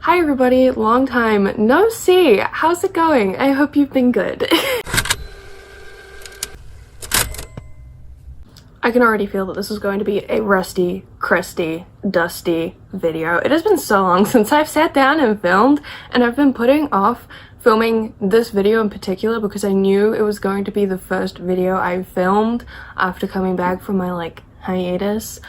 Hi everybody, long time no see. How's it going? I hope you've been good. I can already feel that this is going to be a rusty, crusty, dusty video. It has been so long since I've sat down and filmed, and I've been putting off filming this video in particular because I knew it was going to be the first video I filmed after coming back from my hiatus.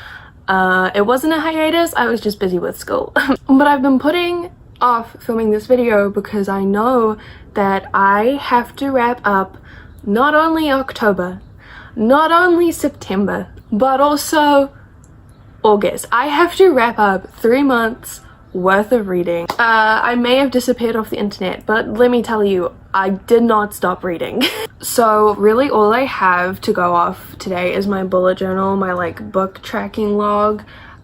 It wasn't a hiatus, I was just busy with school. But I've been putting off filming this video because I know that I have to wrap up not only October, not only September, but also August. I have to wrap up 3 months worth of reading. I may have disappeared off the internet, but let me tell you, I did not stop reading. So really all I have to go off today is my bullet journal, my book tracking log.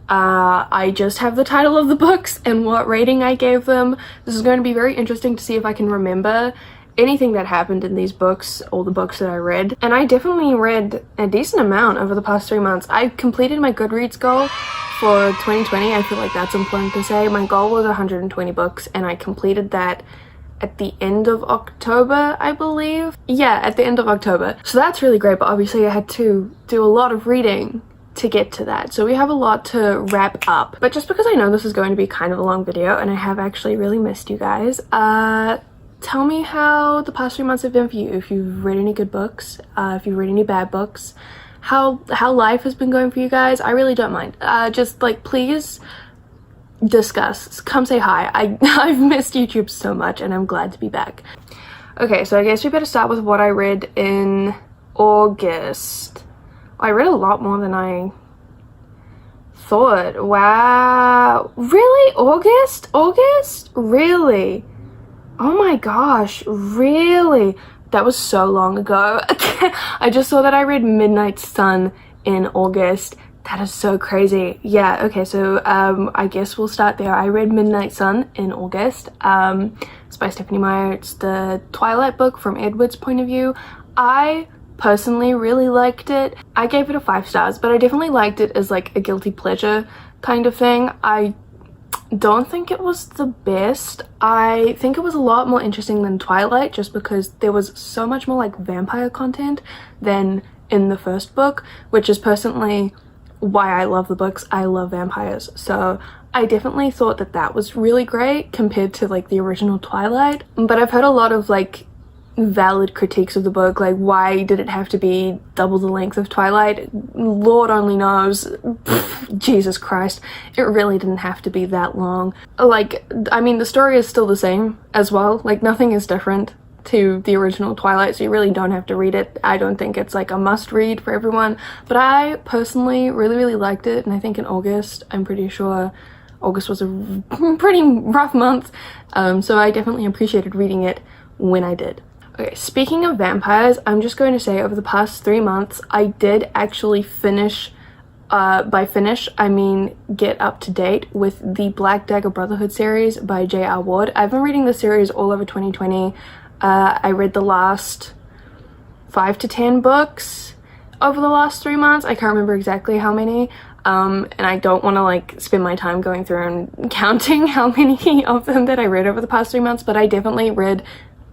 I just have the title of the books and what rating I gave them. This is going to be very interesting to see if I can remember anything that happened in these books, all the books that I read. And I definitely read a decent amount over the past 3 months. I completed my Goodreads goal for 2020. I feel like that's important to say. My goal was 120 books and I completed that at the end of October, I believe. Yeah, at the end of October. So that's really great, but obviously I had to do a lot of reading to get to that. So we have a lot to wrap up. But just because I know this is going to be kind of a long video and I have actually really missed you guys, tell me how the past 3 months have been for you. If you've read any good books, if you've read any bad books, how life has been going for you guys. I really don't mind. Just please discuss. Come say hi. I've missed YouTube so much and I'm glad to be back. Okay, so I guess we better start with what I read in August. I read a lot more than I thought. Wow. Really? August? Really? Oh my gosh, really? That was so long ago. I just saw that I read Midnight Sun in August. That is so crazy. Yeah, okay, so I guess we'll start there. I read Midnight Sun in August. It's by Stephanie Meyer. It's the Twilight book from Edward's point of view. I personally really liked it. I gave it a 5 stars, but I definitely liked it as a guilty pleasure kind of thing. I don't think it was the best. I think it was a lot more interesting than Twilight just because there was so much more vampire content than in the first book, which is personally why I love the books. I love vampires, so I definitely thought that that was really great compared to the original Twilight. But I've heard a lot of valid critiques of the book, why did it have to be double the length of Twilight? Lord only knows. Pfft, Jesus Christ, it really didn't have to be that long. I mean, the story is still the same as well. Nothing is different to the original Twilight, so you really don't have to read it. I don't think it's a must read for everyone, but I personally really liked it. And I think in August, I'm pretty sure August was a pretty rough month, so I definitely appreciated reading it when I did. Okay, speaking of vampires, I'm just going to say over the past 3 months, I did actually finish, by finish, I mean get up to date with the Black Dagger Brotherhood series by J.R. Ward. I've been reading this series all over 2020. I read the last 5 to 10 books over the last 3 months. I can't remember exactly how many. And I don't want to spend my time going through and counting how many of them that I read over the past 3 months, but I definitely read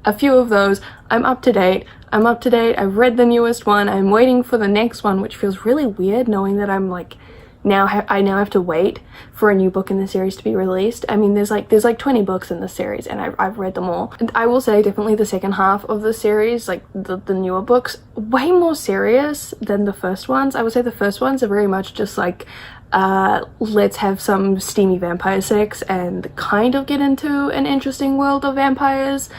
a few of those. I'm up to date. I've read the newest one. I'm waiting for the next one, which feels really weird knowing that I'm I now have to wait for a new book in the series to be released. I mean, there's 20 books in the series and I've read them all. And I will say definitely the second half of the series, the newer books, way more serious than the first ones. I would say the first ones are very much just let's have some steamy vampire sex and kind of get into an interesting world of vampires.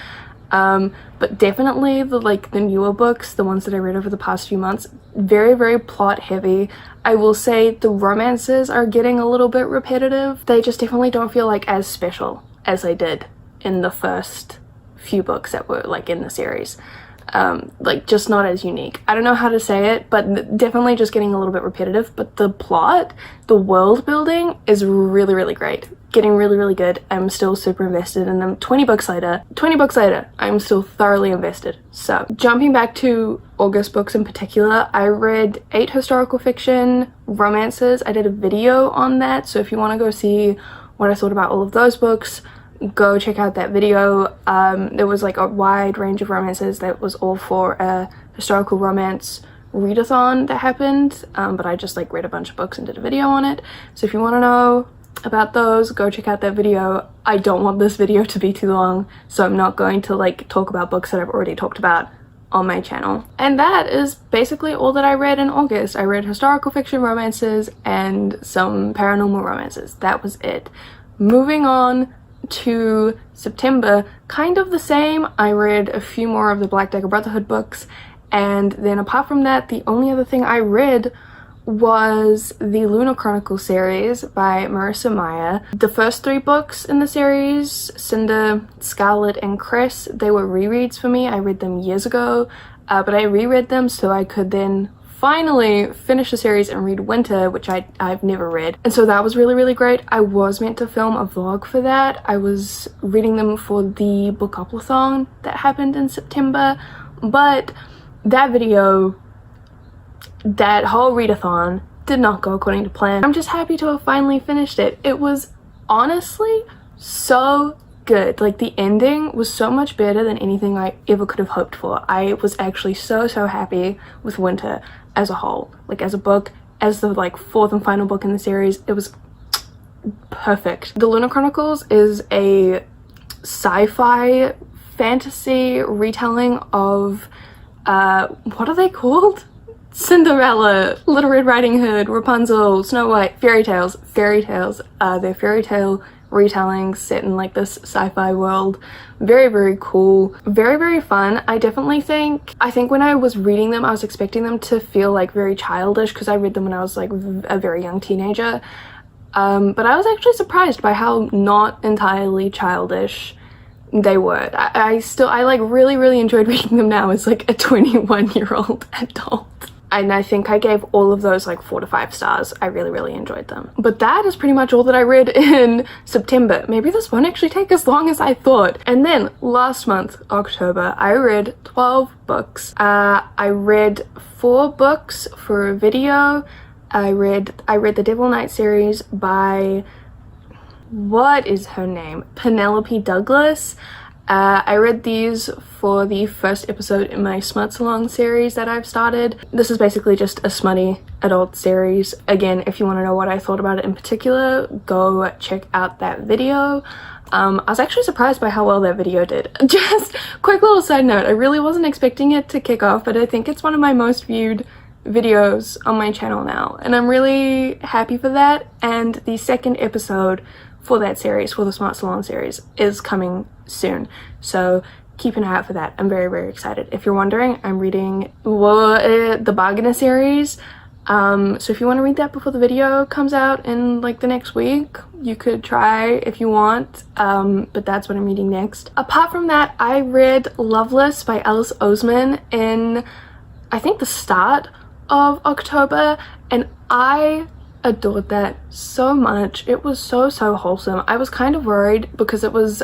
But definitely the newer books, the ones that I read over the past few months, very plot heavy. I will say the romances are getting a little bit repetitive. They just definitely don't feel as special as they did in the first few books that were in the series. Just not as unique. I don't know how to say it, but definitely just getting a little bit repetitive. But the plot, the world building is really great. Getting really good. I'm still super invested in them. 20 books later, I'm still thoroughly invested. So jumping back to August books in particular, I read 8 historical fiction romances. I did a video on that, so if you want to go see what I thought about all of those books, go check out that video. There was like a wide range of romances that was all for a historical romance readathon that happened, but I just like read a bunch of books and did a video on it. So if you want to know about those, go check out that video. I don't want this video to be too long, so I'm not going to like talk about books that I've already talked about on my channel. And that is basically all that I read in August. I read historical fiction romances and some paranormal romances. That was it. Moving on to September, kind of the same. I read a few more of the Black Dagger Brotherhood books, and then apart from that, the only other thing I read was the Lunar Chronicle series by Marissa Meyer. The first 3 books in the series, Cinder, Scarlet, and Cress, they were rereads for me. I read them years ago, but I reread them so I could then finally finish the series and read Winter, which I've never read. And so that was really, really great. I was meant to film a vlog for that. I was reading them for the book-upathon that happened in September, but that video, that whole readathon, did not go according to plan. I'm just happy to have finally finished it. It was honestly so good. Like, the ending was so much better than anything I ever could have hoped for. I was actually so happy with Winter as a whole. Like, as a book, as the like 4th and final book in the series, it was perfect. The Lunar Chronicles is a sci-fi fantasy retelling of what are they called? Cinderella, Little Red Riding Hood, Rapunzel, Snow White, fairy tales. They're fairy tale retellings set in like this sci-fi world. Very, very cool. Very, very fun. I think when I was reading them, I was expecting them to feel like very childish because I read them when I was like a very young teenager. But I was actually surprised by how not entirely childish they were. I like really enjoyed reading them now as like a 21-year-old adult. And I think I gave all of those like 4 to 5 stars. I really enjoyed them. But that is pretty much all that I read in September. Maybe this won't actually take as long as I thought. And then last month, October, I read 12 books. I read 4 books for a video. I read the Devil Knight series by, what is her name? Penelope Douglas. I read these for the first episode in my Smut Salon series that I've started. This is basically just a smutty adult series. Again, if you want to know what I thought about it in particular, go check out that video. I was actually surprised by how well that video did. Just quick little side note, I really wasn't expecting it to kick off, but I think it's one of my most viewed videos on my channel now, and I'm really happy for that. And the second episode for that series, for the Smart Salon series, is coming soon, so keep an eye out for that. I'm very excited. If you're wondering, I'm reading the Bargainer series, so if you want to read that before the video comes out in like the next week, you could try if you want, but that's what I'm reading next. Apart from that, I read Loveless by Alice Oseman in, I think, the start of October, and I adored that so much. It was so wholesome. I was kind of worried because it was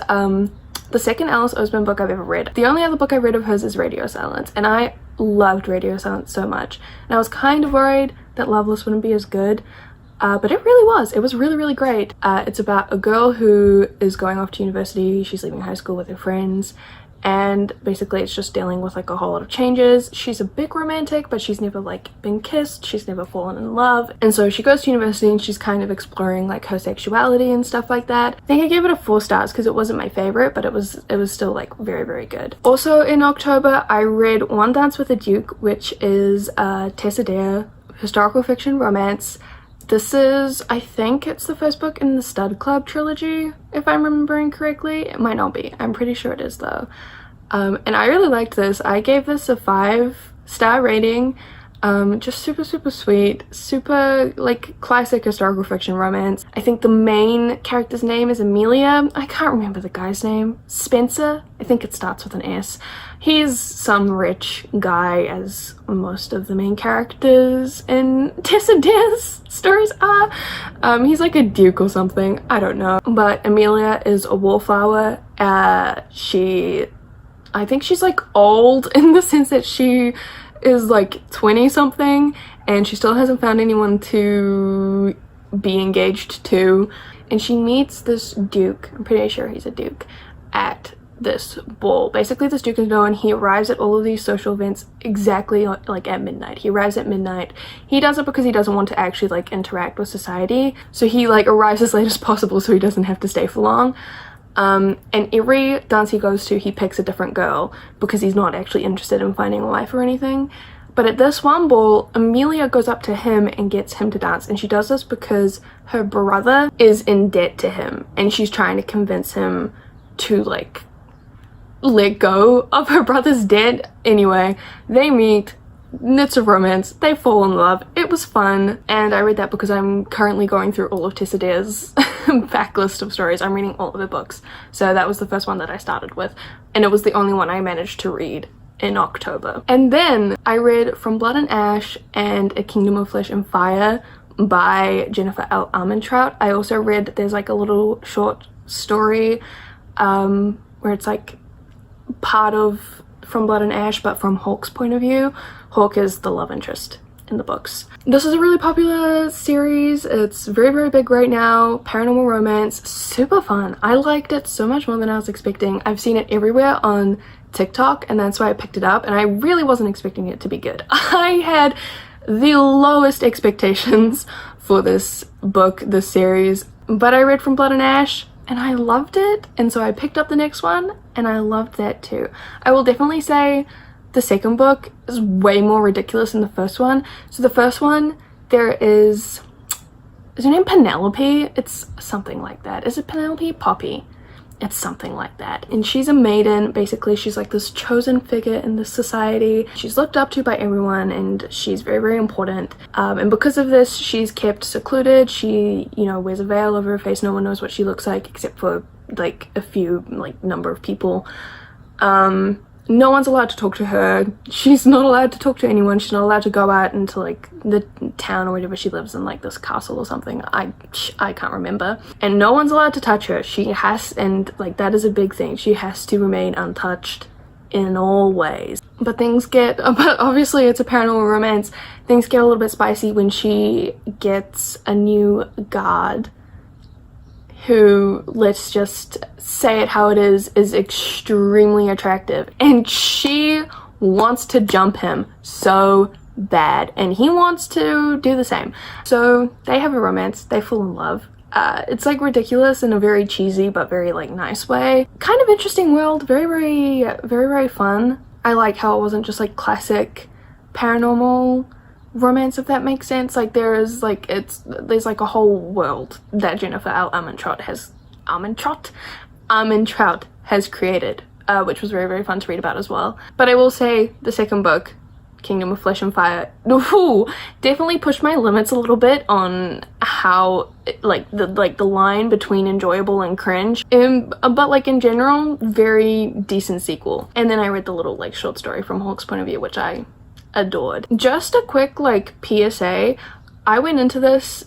the second Alice Oseman book I've ever read. The only other book I read of hers is Radio Silence, and I loved Radio Silence so much, and I was kind of worried that Loveless wouldn't be as good, but it really was. It was really great. It's about a girl who is going off to university. She's leaving high school with her friends, and basically it's just dealing with like a whole lot of changes. She's a big romantic, but she's never like been kissed, she's never fallen in love, and so she goes to university and she's kind of exploring like her sexuality and stuff like that. I think I gave it a 4 stars because it wasn't my favorite, but it was still like very good. Also in October, I read One Dance with a Duke, which is Tessa Dare historical fiction romance. This is, I think it's the first book in the Stud Club trilogy, if I'm remembering correctly. It might not be. I'm pretty sure it is though. And I really liked this. I gave this a 5-star rating. Just super sweet, super like classic historical fiction romance. I think the main character's name is Amelia. I can't remember the guy's name. Spencer? I think it starts with an S. He's some rich guy, as most of the main characters in Tessa Dare's stories are. He's like a duke or something, I don't know. But Amelia is a wallflower. I think she's like old in the sense that she is like 20 something and she still hasn't found anyone to be engaged to. and she meets this duke, I'm pretty sure he's a duke, at this ball. Basically, this duke is known. He arrives at all of these social events exactly like at midnight. He arrives at midnight. He does it because he doesn't want to actually like interact with society, so he like arrives as late as possible so he doesn't have to stay for long. And every dance he goes to, he picks a different girl because he's not actually interested in finding a wife or anything. But at this one ball, Amelia goes up to him and gets him to dance, and she does this because her brother is in debt to him and she's trying to convince him to like let go of her brother's debt. Anyway, they meet, it's a romance, they fall in love. It was fun, and I read that because I'm currently going through all of Tessa Dare's backlist of stories. I'm reading all of her books, so that was the first one that I started with, and it was the only one I managed to read in October. And then I read From Blood and Ash and A Kingdom of Flesh and Fire by Jennifer L. Armentrout. I also read, there's like a little short story where it's like part of From Blood and Ash but from Hawke's point of view. Hawke is the love interest in the books. This is a really popular series. It's very, very big right now. Paranormal romance, super fun. I liked it so much more than I was expecting. I've seen it everywhere on TikTok, and that's why I picked it up, and I really wasn't expecting it to be good. I had the lowest expectations for this book, this series, but I read From Blood and Ash and I loved it, and so I picked up the next one and I loved that too. I will definitely say the second book is way more ridiculous than the first one. So the first one, there is her name Penelope? It's something like that. Is it Penelope? Poppy. It's something like that. And she's a maiden. Basically, she's like this chosen figure in this society. She's looked up to by everyone, and she's very, very important. And because of this, she's kept secluded. She, you know, wears a veil over her face. No one knows what she looks like except for like a few, like, number of people. No one's allowed to talk to her. She's not allowed to talk to anyone. She's not allowed to go out into like the town or whatever. She lives in like this castle or something. I can't remember. And no one's allowed to touch her. She has, and like that is a big thing. She has to remain untouched in all ways. But things get, but obviously it's a paranormal romance. Things get a little bit spicy when she gets a new guard who, let's just say it how it is extremely attractive, and she wants to jump him so bad, and he wants to do the same. So they have a romance, they fall in love. It's like ridiculous in a very cheesy but very like nice way. Kind of interesting world, very, very, very, very fun. I like how it wasn't just like classic paranormal romance, if that makes sense. Like there's like a whole world that Jennifer L. Armentrout has created, which was very, very fun to read about as well. But I will say the second book, Kingdom of Flesh and Fire, definitely pushed my limits a little bit on how the line between enjoyable and cringe. But like in general, very decent sequel. And then I read the little like short story from Hawke's point of view, which I adored. Just a quick like PSA, I went into this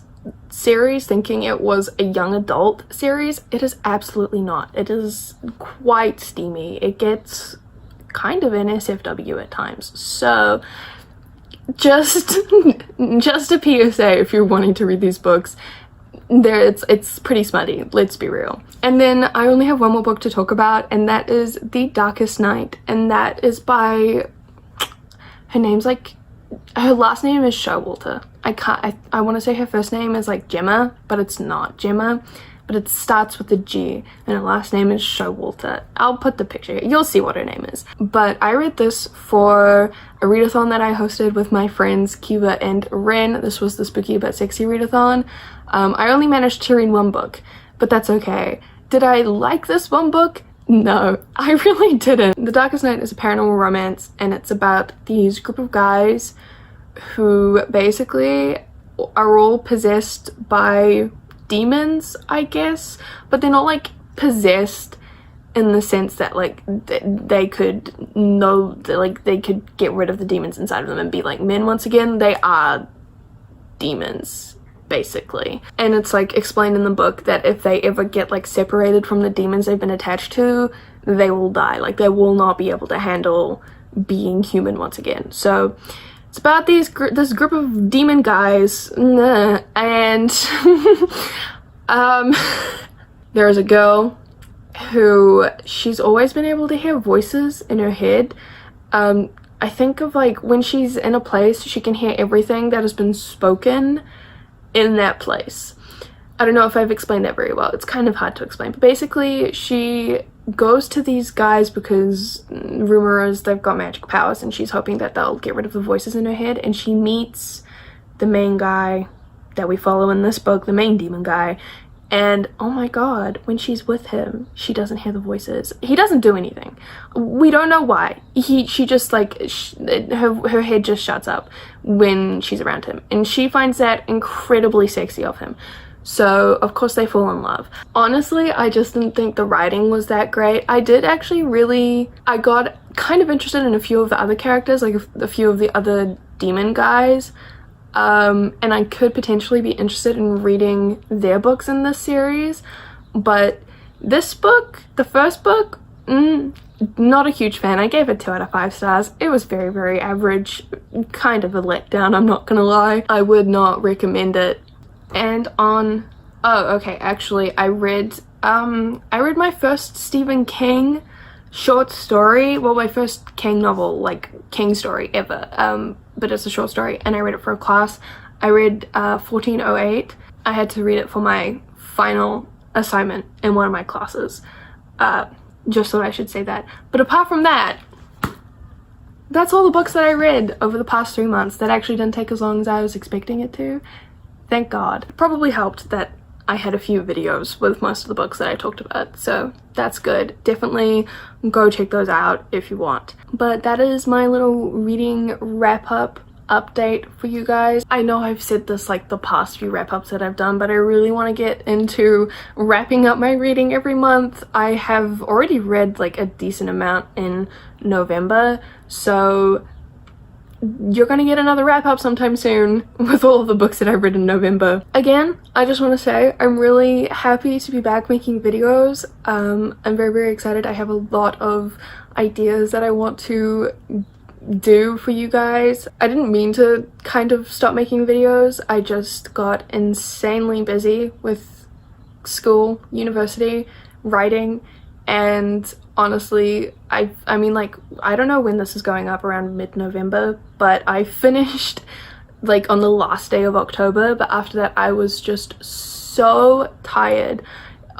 series thinking it was a young adult series. It is absolutely not. It is quite steamy. It gets kind of NSFW at times. So just a PSA if you're wanting to read these books. It's pretty smutty, let's be real. And then I only have one more book to talk about, and that is The Darkest Night, and that is by, her last name is Showalter. I want to say her first name is like Gemma, but it's not Gemma, but it starts with a G, and her last name is Showalter. I'll put the picture here, you'll see what her name is. But I read this for a readathon that I hosted with my friends Cuba and Ren. This was the Spooky But Sexy readathon. I only managed to read one book, but that's okay. Did I like this one book? No, I really didn't. The Darkest Night is a paranormal romance, and it's about these group of guys who basically are all possessed by demons, I guess, but they're not like possessed in the sense that like they could know, like they could get rid of the demons inside of them and be like men once again. They are demons, basically. And it's like explained in the book that if they ever get like separated from the demons they've been attached to, they will die. Like they will not be able to handle being human once again. So it's about this group of demon guys, and There is a girl who she's always been able to hear voices in her head. I think of like when she's in a place, she can hear everything that has been spoken in that place. I don't know if I've explained that very well. It's kind of hard to explain, but basically she goes to these guys because rumor is they've got magic powers and she's hoping that they'll get rid of the voices in her head, and she meets the main guy that we follow in this book, the main demon guy, and oh my god, when she's with him, she doesn't hear the voices. He doesn't do anything. We don't know why. She just like, her head just shuts up when she's around him, and she finds that incredibly sexy of him. So of course they fall in love. Honestly, I just didn't think the writing was that great. I did actually I got kind of interested in a few of the other characters, like a few of the other demon guys. And I could potentially be interested in reading their books in this series, but this book, the first book, not a huge fan. I gave it 2 out of 5 stars. It was very, very average, kind of a letdown, I'm not gonna lie. I would not recommend it. And on, oh, okay, actually, I read my first Stephen King short story, well, my first King novel, like King story ever, but it's a short story, and I read it for a class. I read 1408. I had to read it for my final assignment in one of my classes. Just thought I should say that. But apart from that, that's all the books that I read over the past 3 months. That actually didn't take as long as I was expecting it to. Thank God. It probably helped that I had a few videos with most of the books that I talked about, so that's good. Definitely go check those out if you want. But that is my little reading wrap-up update for you guys. I know I've said this like the past few wrap-ups that I've done, but I really want to get into wrapping up my reading every month. I have already read like a decent amount in November, so you're gonna get another wrap-up sometime soon with all of the books that I've read in November. Again, I just want to say I'm really happy to be back making videos. I'm very, very excited. I have a lot of ideas that I want to do for you guys. I didn't mean to kind of stop making videos. I just got insanely busy with school, university, writing, and honestly, I mean, like, I don't know when this is going up, around mid-November, but I finished like on the last day of October, but after that I was just so tired.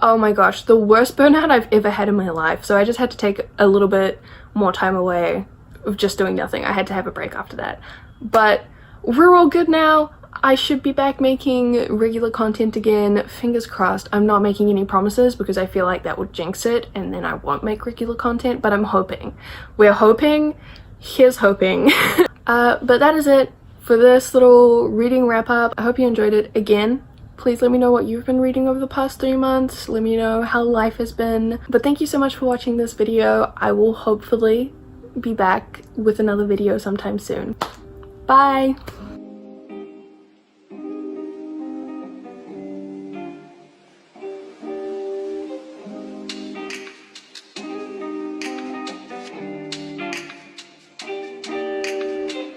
Oh my gosh, the worst burnout I've ever had in my life. So I just had to take a little bit more time away of just doing nothing. I had to have a break after that. But we're all good now. I should be back making regular content again. Fingers crossed. I'm not making any promises because I feel like that would jinx it and then I won't make regular content, but I'm hoping. We're hoping. Here's hoping. But that is it for this little reading wrap up. I hope you enjoyed it. Again, please let me know what you've been reading over the past 3 months. Let me know how life has been. But thank you so much for watching this video. I will hopefully be back with another video sometime soon. Bye!